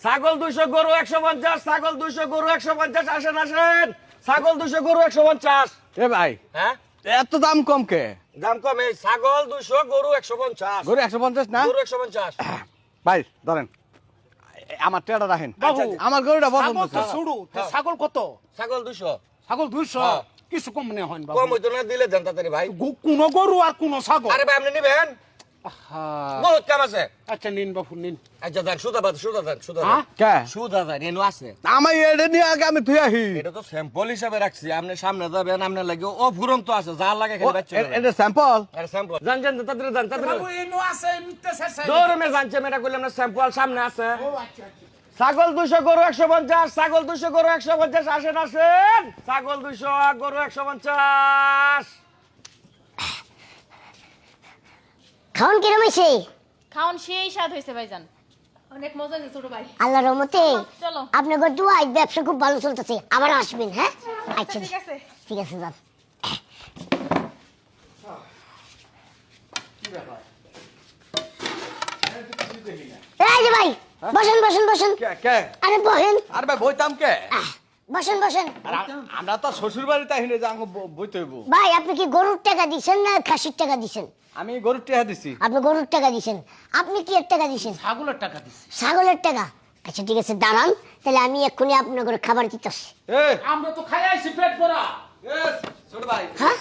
ছাগল 200 গরু 150 ছাগল 200 গরু 150 আসেন আসেন ছাগল 200 গরু 150 এ ভাই হ্যাঁ এত দাম কম কে? দাম কম এই ছাগল 200 গরু 150 গরু 150 না? গরু 150 ভাই ধরেন আমার টেটা রাখেন। বাবু, আমার গরুটা পছন্দ ছাগল তো হচ্ছে। শুরু হ্যাঁ। ছাগল কত? ছাগল 200 ছাগল 200 হ্যাঁ। কিছু কম মনে হয় না কম বাবু। হইতো না দিলে দেন তাড়াতাড়ি ভাই কোন গরু আর কোন ছাগল? আরে ভাই আপনি নেবেন আহা, বহুত কাম আছে আচ্ছা নিন বাবু নিন। আচ্ছা দেন সুদা দেন হ্যাঁ? কে? সুদা দেন এনো আছে আমার এটা নিয়ে আগে আমি তুই আহি। এটা তো স্যাম্পল হিসাবে রাখছি আপনি সামনে যাবেন আপনার লাগে ও ফুরন্ত আছে যা লাগে ও, খালি বাচ্চা এটা স্যাম্পল? আরে স্যাম্পল জান জান তাড়াতাড়ি দেন তাড়াতাড়ি বাবু এনো আছে নিতে শেষে। দৌড়ে মে জানছে মেটা কইলাম না স্যাম্পল সামনে আছে ও আচ্ছা আচ্ছা। ছাগল 200 গরু 150 ছাগল 200 গরু 150 আসেন আসেন ছাগল 200 গরু 150 খাওন কিরম হয়েছে? খাওন সেই স্বাদ হয়েছে ভাইজান, অনেক মজা হয়েছে ছোট ভাই। আল্লাহর রহমতে চলো। আপনাদের দোয়ায় ব্যবসা খুব ভালো চলতেছে, আবার আসবেন। হ্যাঁ আচ্ছা ঠিক আছে। ঠিক আছে যান। এই যে ভাই বসেন বসেন বসেন। কে কে? আরে বসেন। আর ভাই বইতাম কে? বসেন বসেন। আর আমরা তো শ্বশুর বাড়িতে আহিনে যে আঙ্গ বইতে হইব। ভাই আপনি কি গরুর টাকা দিছেন না খাসির টাকা দিছেন? আমি গরুর টেহা দিছি। আপনি গরুর টাকা দিছেন। আপনি কি এর টাকা দিছেন? ছাগলের টাকা দিছি। ছাগলের টাকা। আচ্ছা ঠিক আছে দাঁড়ান, তাহলে আমি এক্ষুনি আপনার ঘরে খাবার দিতেছি। এ আমরা তো খাই আইছি পেট ভরা। ছোট ভাই, হ্যাঁ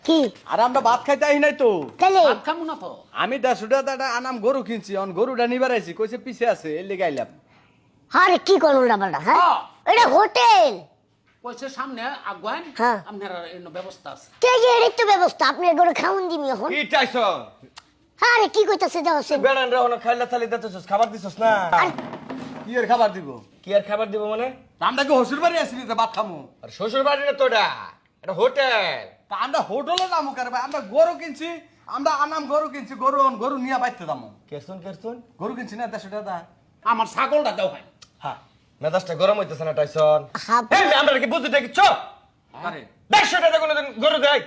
কি আর আমরা ভাত খাইতে আহি নাই তো। তাহলে ভাত খামু না তো। আমি 150 টাকা আনাম গরু কিনছি, অন গরুটা নিবার আইছি, কইছে পিছে আছে, এর লেগে আইলাম। আরে কি করুন ডাবলটা? হ্যাঁ হ্যাঁ। এটা হোটেল। কইছে সামনে আগুয়ান হ্যাঁ। আপনার এনো ব্যবস্থা আছে। কে যে এর তো ব্যবস্থা আপনার ঘরে খাওন দিমি এখন। কি চাইছো আরে কি কইতাছে দাও সে? বেড়ান রে ওনা খাইলা থালি দিতেছস খাবার দিছস না কি এর খাবার দিব? কি আর খাবার দিব মানে আমরা কি শ্বশুর বাড়ি আসলি যে ভাত খামু? আর শ্বশুর বাড়ি না তোটা এটা হোটেল তা আমরা হোটেলে যাবো কারে ভাই? আমরা গরু কিনছি, আমরা আনাম গরু কিনছি, গরু নিয়ে বাইতে যাবো। কেরসুন গরু কিনছি না 150 টাকা। আমার ছাগলটা দাও ভাই। হ্যাঁ মেজাজটা গরম হইতেছে না টাইসন হ্যাঁ এই আমরা কি বুঝতে দেখি চ আরে 150 টাকা কোন গরু দেয়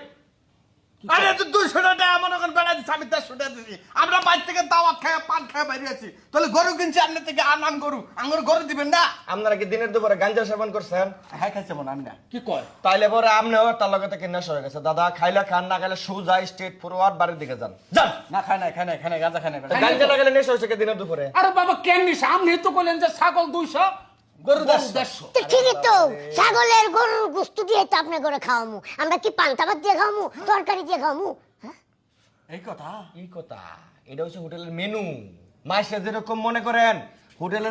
আরে তো 200 টাকা মনে করেন বেড়া দিছি, আমি 150 টাকা দিছি। আমরা বাইরে থেকে দাওয়াত খায় পান খায় বাইরে আছি, তাহলে গরু কিনছি আপনার থেকে আনাম গরু, আঙ্গুর গরু দিবেন না? আপনারা কি দিনের দুপুরে গাঞ্জা সেবন করছেন হ্যাঁ খাইছে মনে আমি না। কি কয়? তাইলে পরে আপনিও তার লগে থেকে নেশা হয়ে গেছে দাদা খাইলে খান না খাইলে সোজা স্ট্রেট ফরওয়ার্ড বাড়ির দিকে যান যান না খাই নাই গাঁজা খাই নাই বেটা। গাঞ্জা না খেলে নেশা হয়েছে কি দিনের দুপুরে আরে বাবা কেন নি সামনে তো কইলেন যে ছাগল 200 গরু 150। 150। তো ঠিকই তো, ছাগলের গরুর গোস্ত দিয়ে তো আপনার ঘরে খাওয়ামু। আমরা কি পান্তা ভাত দিয়ে খাওয়ামু, তরকারি দিয়ে খাওয়ামু? হ্যাঁ এই কথা। এই কথা এটা হচ্ছে হোটেলের মেনু মাসে যেরকম মনে করেন হোটেলের